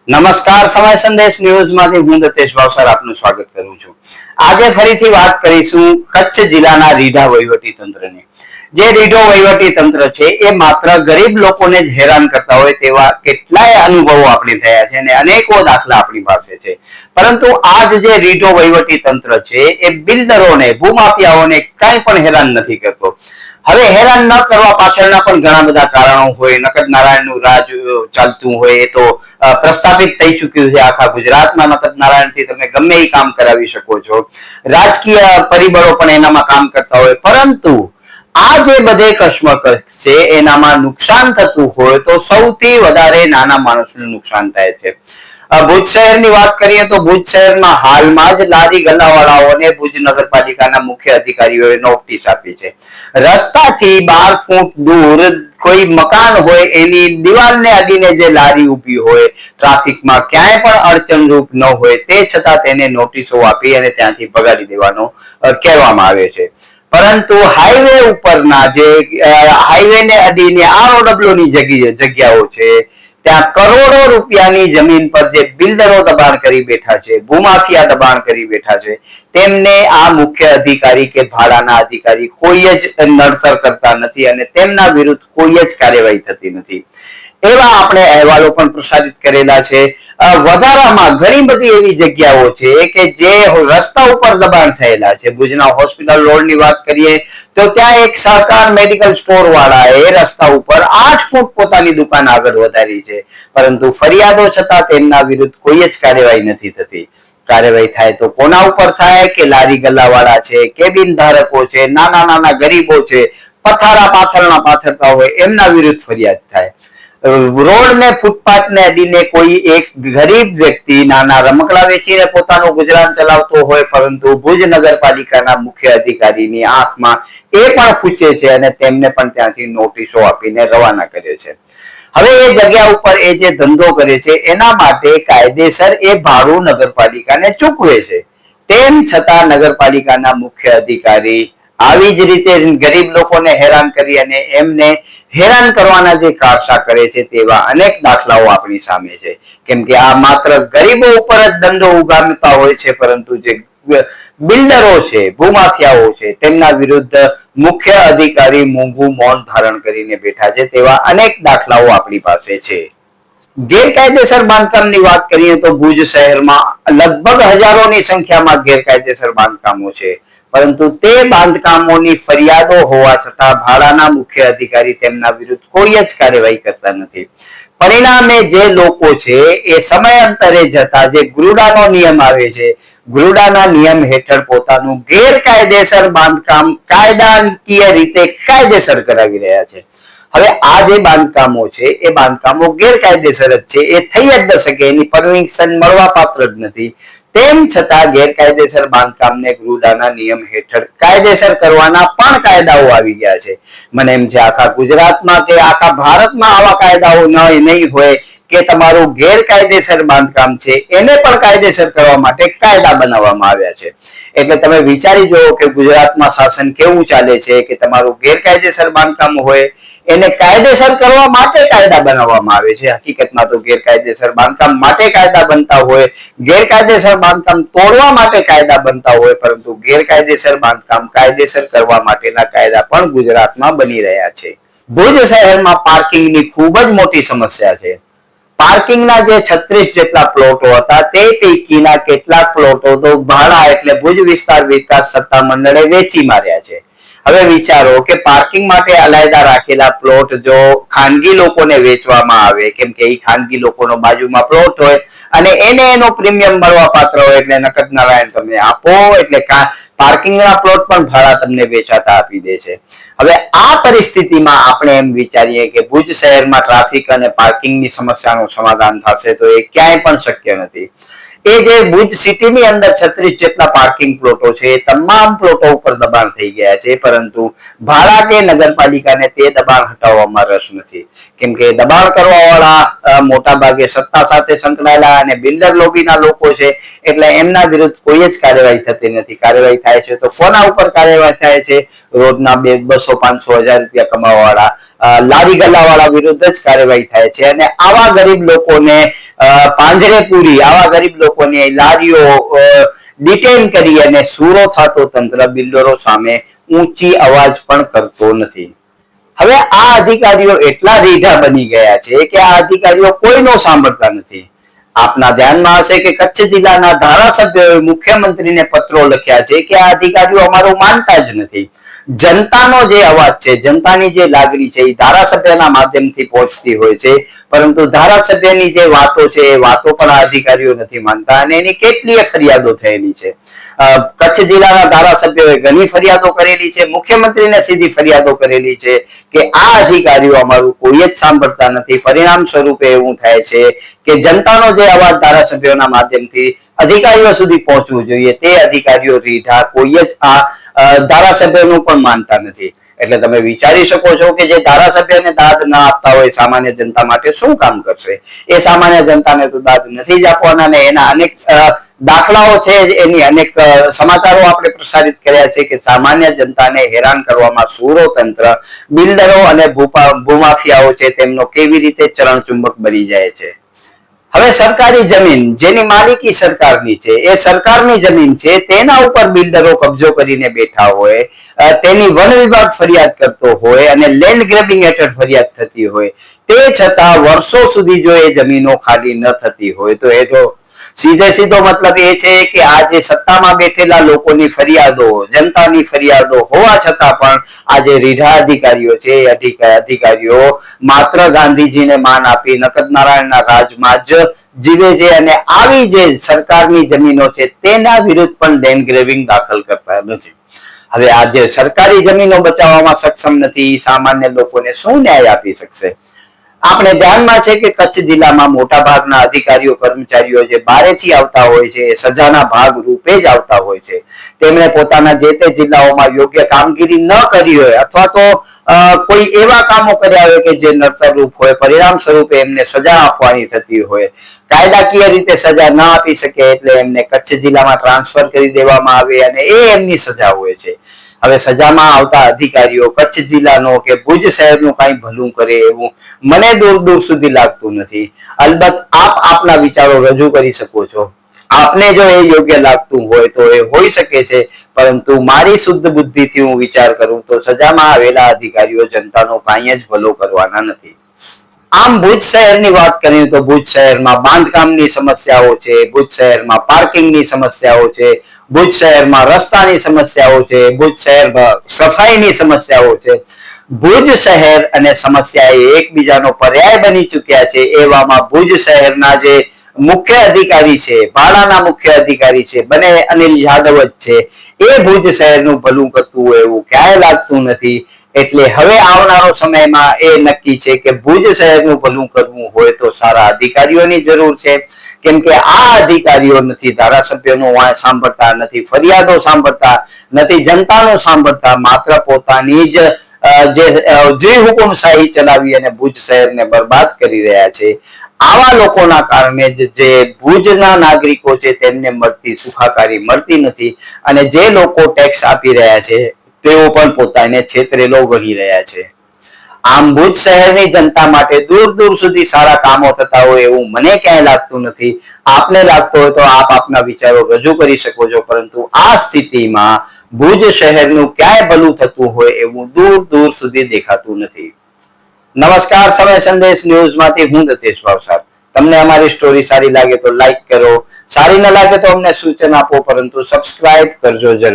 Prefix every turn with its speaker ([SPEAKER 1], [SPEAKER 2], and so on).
[SPEAKER 1] નમસ્કાર, સમય સંદેશ ન્યૂઝમાંથી હું દતેશ ભાવસાર આપનું સ્વાગત કરું છું. આજે ફરીથી વાત કરીશું કચ્છ જિલ્લાના રીઢા વહીવટી તંત્રની. જે રીઢો વહીવટી તંત્ર છે એ માત્ર ગરીબ લોકોને જ હેરાન કરતા હોય તેવા કેટલાય અનુભવો આપણે થયા છે અને અનેકો દાખલા આપણી પાસે છે. પરંતુ આજ જે રીઢો વહીવટી તંત્ર છે એ બિલ્ડરોને, ભૂમાફિયાઓને કાંઈ પણ હેરાન નથી કરતો. હવે હેરાન ન કરવા પાછળના પણ ઘણા બધા કારણો હોય. નકદ નારાયણનું રાજ ચાલતું હોય એ તો પ્રસ્થાપિત થઈ ચુક્યું છે આખા ગુજરાતમાં. નકદ નારાયણથી તમે ગમે એ કામ કરાવી શકો છો. રાજકીય પરિબળો પણ એનામાં કામ કરતા હોય. પરંતુ આ જે બધે કશ્મકશ છે એનામાં નુકસાન થતું હોય તો સૌથી વધારે નાના માણસનું નુકસાન થાય છે. ભુજ શહેરની વાત કરીએ તો ભુજ શહેરમાં હાલમાં જ લારી ગલ્લાવાળાઓને ભુજ નગરપાલિકાના મુખ્ય અધિકારીઓએ નોટિસ આપી છે. રસ્તાથી 12 ફૂટ દૂર કોઈ મકાન હોય એની દિવાલને અડીને જે લારી ઊભી હોય, ટ્રાફિકમાં ક્યાંય પણ અડચણરૂપ ન હોય તે છતાં તેને નોટિસો આપી અને ત્યાંથી ભગાડી દેવાનો કહેવામાં આવે છે. પરંતુ હાઈવે ઉપરના જે હાઈવેને અડીને ROW ની જગ્યાઓ છે ત્યાં કરોડો રૂપિયાની જમીન પર જે બિલ્ડરો દબાણ કરી બેઠા છે, ભૂમાફિયા દબાણ કરી બેઠા છે, તેમને આ મુખ્ય અધિકારી કે ભાડાના અધિકારી કોઈ જ નડતર કરતા નથી અને તેમના વિરુદ્ધ કોઈ જ કાર્યવાહી થતી નથી. એવા આપણે અહેવાલો પણ પ્રસારિત કરેલા છે. વધારામાં ઘણી બધી એવી જગ્યાઓ છે કે જે રસ્તા ઉપર દબાણ થયેલા છે. ભુજના હોસ્પિટલ રોડની વાત કરીએ તો ત્યાં એક સહકાર મેડિકલ સ્ટોર વાળાએ રસ્તા ઉપર 8 ફૂટ પોતાની દુકાન આગળ વધારી છે. પરંતુ ફરિયાદો છતાં તેમના વિરુદ્ધ કોઈ જ કાર્યવાહી નથી થતી. કાર્યવાહી થાય તો કોના ઉપર થાય કે લારી ગલ્લાવાળા છે, કેબિન ધારકો છે, નાના નાના ગરીબો છે, પથારા પાથરણા પાથરતા હોય એમના વિરુદ્ધ ફરિયાદ થાય. રોડ ને ફૂટપાથ ને અડીને કોઈ એક ગરીબ વ્યક્તિ નાના રમકડા વેચીને પોતાનું ગુજરાન ચલાવતો હોય પરંતુ ભુજ નગરપાલિકાના મુખ્ય અધિકારીની આંખમાં એ પણ ખૂચે છે અને તેમને પણ ત્યાંથી નોટિસો આપીને રવાના કરે છે. હવે એ જગ્યા ઉપર એ જે ધંધો કરે છે એના માટે કાયદેસર એ ભાડું નગરપાલિકાને ચૂકવે છે. તેમ છતાં નગરપાલિકાના મુખ્ય અધિકારી આવી જ રીતે ગરીબ લોકોને હેરાન કરી અને એમને હેરાન કરવાના જે કારસા કરે છે તેવા અનેક દાખલાઓ આપણી સામે છે. કેમ કે આ માત્ર ગરીબો ઉપર જ દંડો ઉગામતા હોય છે, પરંતુ જે બિલ્ડરો છે, ભૂમાફિયાઓ છે, તેમના વિરુદ્ધ મુખ્ય અધિકારી મોંઘું મૌન ધારણ કરીને બેઠા છે તેવા અનેક દાખલાઓ આપણી પાસે છે. ગેરકાયદેસર બાંધકામની વાત કરીએ તો ભુજ શહેરમાં લગભગ હજારોની સંખ્યામાં ગેરકાયદેસર બાંધકામો છે. પરંતુ તે બાંધકામોની ફરિયાદો હોવા છતાં ભાડાના મુખ્ય અધિકારી તેમના વિરુદ્ધ કોઈ જ કાર્યવાહી કરતા નથી. પરિણામે જે લોકો છે એ સમયાંતરે જતા જે ગ્રુડાનો નિયમ આવે છે, ગ્રુડાના નિયમ હેઠળ પોતાનું ગેરકાયદેસર બાંધકામ કાયદાકીય રીતે કાયદેસર કરાવી રહ્યા છે. હવે આ જે બાંધકામો છે એ બાંધકામો ગેરકાયદેસર જ છે, એ થઈ જ ન શકે, એની પરમિશન મળવા પાત્ર જ નથી. તેમ છતાં ગેરકાયદેસર બાંધકામને ગ્રુડાના નિયમ હેઠળ કાયદેસર કરવાના પણ કાયદાઓ આવી ગયા છે. મને એમ છે આખા ગુજરાતમાં કે આખા ભારતમાં આવા કાયદાઓ નહીં હોય કે તમારું ગેરકાયદેસર બાંધકામ છે એને પણ કાયદેસર કરવા માટે કાયદા બનાવવામાં આવ્યા છે. એટલે તમે વિચારી જુઓ કે ગુજરાતમાં શાસન કેવું ચાલે છે કે તમારું ગેરકાયદેસર બાંધકામ હોય એને કાયદેસર કરવા માટે કાયદા બનાવવામાં આવે છે. હકીકતમાં તો ગેરકાયદેસર બાંધકામ માટે કાયદા બનતા હોય, ગેરકાયદેસર બાંધકામ તોડવા માટે કાયદા બનતા હોય, પરંતુ ગેરકાયદેસર બાંધકામ કાયદેસર કરવા માટેના કાયદા પણ ગુજરાતમાં બની રહ્યા છે. ભુજ શહેરમાં પાર્કિંગની ખૂબ જ મોટી સમસ્યા છે. પાર્કિંગના જે 36 જેટલા પ્લોટો હતા તે પૈકીના કેટલાક પ્લોટો તો ભાડા એટલે ભુજ વિસ્તાર વિકાસ સત્તા મંડળે વેચી માર્યા છે. હવે વિચારો કે પાર્કિંગ માટે અલાયદા રાખેલા પ્લોટ જો ખાનગી લોકોને વેચવામાં આવે, કેમ કે એ ખાનગી લોકોનો બાજુમાં પ્લોટ હોય અને એને એનો પ્રીમિયમ મળવા પાત્ર હોય એટલે નકદ નારાયણ તમે આપો એટલે પાર્કિંગના પ્લોટ પણ ભાડા તમને વેચાતા આપી દે છે. હવે આ પરિસ્થિતિમાં આપણે એમ વિચારીએ કે ભુજ શહેરમાં ટ્રાફિક અને પાર્કિંગની સમસ્યાનું સમાધાન થશે તો એ ક્યાંય પણ શક્ય નથી. એ જે ભુજ સિટીની અંદર 36 જેટલા પાર્કિંગ પ્લોટો છે એ તમામ પ્લોટો ઉપર દબાણ થઈ ગયા છે, પરંતુ ભાડા કે નગરપાલિકાને તે દબાણ હટાવવામાં રસ નથી. કેમ કે દબાણ કરવા વાળા મોટા ભાગે સત્તા સાથે સંકળાયેલા અને બિલ્ડર લોબીના લોકો છે, એટલે એમના વિરુદ્ધ કોઈ જ કાર્યવાહી થતી નથી. કાર્યવાહી થાય છે તો કોના ઉપર કાર્યવાહી થાય છે? રોજના 200, 500, 1000 રૂપિયા કમાવા વાળા લારી ગલ્લા વાળા વિરુદ્ધ જ કાર્યવાહી થાય છે. અને આવા ગરીબ લોકોને પાંજરે પૂરી, આવા ગરીબ લોકોની લારીઓ ડિટેન કરી અને સૂરો થતો તંત્ર બિલ્ડરો સામે ઊંચી અવાજ પણ કરતો નથી. હવે આ અધિકારીઓ એટલા રીઢા બની ગયા છે કે આ અધિકારીઓ કોઈનો સાંભળતા નથી. આપના ધ્યાનમાં હશે કે કચ્છ જિલ્લાના ધારાસભ્યોએ મુખ્યમંત્રીને પત્રો લખ્યા છે કે આ અધિકારીઓ અમારું માનતા જ નથી. જનતાનો જે અવાજ છે, જનતાની જે લાગણી છે એ ધારાસભ્યના માધ્યમથી પહોંચતી હોય છે, પરંતુ ધારાસભ્યની જે વાતો છે એ વાતો પણ આ અધિકારીઓ નથી માનતા અને એની કેટલીય ફરિયાદો થયેલી છે. કચ્છ જિલ્લાના ધારાસભ્યોએ ઘણી ફરિયાદો કરેલી છે, મુખ્યમંત્રીને સીધી ફરિયાદો કરેલી છે કે આ અધિકારીઓ અમારું કોઈ જ સાંભળતા નથી. પરિણામ સ્વરૂપે એવું થાય છે કે જનતાનો જે અવાજ ધારાસભ્યોના માધ્યમથી અધિકારીઓ સુધી પહોંચવું જોઈએ તે અધિકારીઓ રીઢા કોઈ જ આ ધારાસભ્યનું પણ માનતા નથી. એટલે તમે વિચારી શકો છો કે જે ધારાસભ્યને દાદ ના આપતા હોય સામાન્ય જનતા માટે શું કામ કરશે? એ સામાન્ય જનતાને તો દાદ નથી જ આપવાના ને એના અનેક દાખલાઓ છે, એની અનેક સમાચારો આપણે પ્રસારિત કર્યા છે કે સામાન્ય જનતાને હેરાન કરવામાં સૂરો તંત્ર, બિલ્ડરો અને ભૂમાફિયાઓ છે તેમનો કેવી રીતે ચરણચુંબક બની જાય છે. હવે સરકારી જમીન જેની માલિકી સરકારની છે, એ સરકારની જમીન છે, તેના ઉપર બિલ્ડરો કબજો કરીને બેઠા હોય, તેની વન વિભાગ ફરિયાદ કરતો હોય અને લેન્ડ ગ્રેબિંગ હેઠળ ફરિયાદ થતી હોય, તે છતાં વર્ષો સુધી જો એ જમીનો ખાલી ન થતી હોય તો એ તો સીધે સીધો મતલબ એ છે કે આ જે સત્તામાં બેઠેલા લોકોની ફરિયાદો, જનતાની ફરિયાદો હોવા છતાં પણ આ જે રીઢા અધિકારીઓ છે એ અધિકારીઓ માત્ર ગાંધીજીને માન આપી નકદ નારાયણના રાજમાં જ જીવે છે અને આવી જે સરકારની જમીનો છે તેના વિરુદ્ધ પણ લેન્ડ ગ્રેબિંગ દાખલ કરતા નથી. હવે આ જે સરકારી જમીનો બચાવવામાં સક્ષમ નથી, સામાન્ય લોકોને શું ન્યાય આપી શકશે? આપણે ધ્યાનમાં છે કે કચ્છ જિલ્લામાં મોટા ભાગના અધિકારીઓ, કર્મચારીઓ જે બારેથી આવતા હોય છે, સજાના ભાગ રૂપે જ આવતા હોય છે. તેમણે પોતાના જે તે જિલ્લાઓમાં યોગ્ય કામગીરી ન કરી હોય અથવા તો કોઈ એવા કામો કર્યા હોય કે જે નડતરરૂપ હોય, પરિણામ સ્વરૂપે એમને સજા આપવાની થતી હોય, કાયદાકીય રીતે સજા ન આપી શકે એટલે એમને કચ્છ જિલ્લામાં ટ્રાન્સફર કરી દેવામાં આવે અને એ એમની સજા હોય છે. હવે સજામાં આવતા અધિકારીઓ કચ્છ જિલ્લાનો કે ભુજ શહેરનું કઈ ભલું કરે એવું મને દૂર દૂર સુધી લાગતું નથી. અલબત્ત આપ આપના વિચારો રજૂ કરી શકો છો. આપને જો એ યોગ્ય લાગતું હોય તો એ હોઈ શકે છે, પરંતુ મારી શુદ્ધ બુદ્ધિથી હું વિચાર કરું તો સજામાં આવેલા અધિકારીઓ જનતાનો કાંઈ જ ભલો કરવાના નથી. આમ ભુજ શહેરની વાત કરીએ તો ભુજ શહેરમાં બાંધકામની સમસ્યાઓ છે, ભુજ શહેરમાં પાર્કિંગની સમસ્યાઓ છે, ભુજ શહેરમાં રસ્તાની સમસ્યાઓ છે, ભુજ શહેરમાં સફાઈની સમસ્યાઓ છે. ભુજ શહેર અને સમસ્યા એ એકબીજાનો પર્યાય બની ચૂક્યા છે. એવામાં ભુજ શહેરના જે મુખ્ય અધિકારી છે, ભાડાના મુખ્ય અધિકારી છે, બને અનિલ યાદવ જ છે, એ ભુજ શહેરનું ભલું કરતું હોય એવું ક્યાંય લાગતું નથી. એટલે હવે આવનારો સમયમાં એ નક્કી છે કે ભુજ શહેરનું ભલું કરવું હોય તો સારા અધિકારીઓની જરૂર છે. કેમ કે આ અધિકારીઓ નથી ધારાસભ્યોનું સાંભળતા, નથી ફરિયાદો સાંભળતા, નથી જનતાનું સાંભળતા, માત્ર પોતાની જ જે હુકુમશાહી ચલાવી અને ભુજ શહેરને બરબાદ કરી રહ્યા છે. આવા લોકોના કારણે જે ભુજના નાગરિકો છે તેમને મળતી સુખાકારી મળતી નથી અને જે લોકો ટેક્સ આપી રહ્યા છે તેઓ પણ પોતાને છેતરેલો ગણી રહ્યા છે. આમ ભુજ શહેરની જનતા માટે દૂર દૂર સુધી સારા કામો થતા હોય એવું મને ક્યાંય લાગતું નથી. આપને લાગતો હોય તો આપ આપના વિચારો રજૂ કરી શકો છો, પરંતુ આ સ્થિતિમાં ભુજ શહેરનું ક્યાંય ભલું થતું હોય એવું દૂર દૂર સુધી દેખાતું નથી. નમસ્કાર, સમય સંદેશ ન્યૂઝમાંથી હું દતેશ ભાવસાર. તમને અમારી સ્ટોરી સારી લાગે તો લાઈક કરો, સારી ન લાગે તો અમને સૂચન આપો, પરંતુ સબસ્ક્રાઇબ કરજો જરૂર.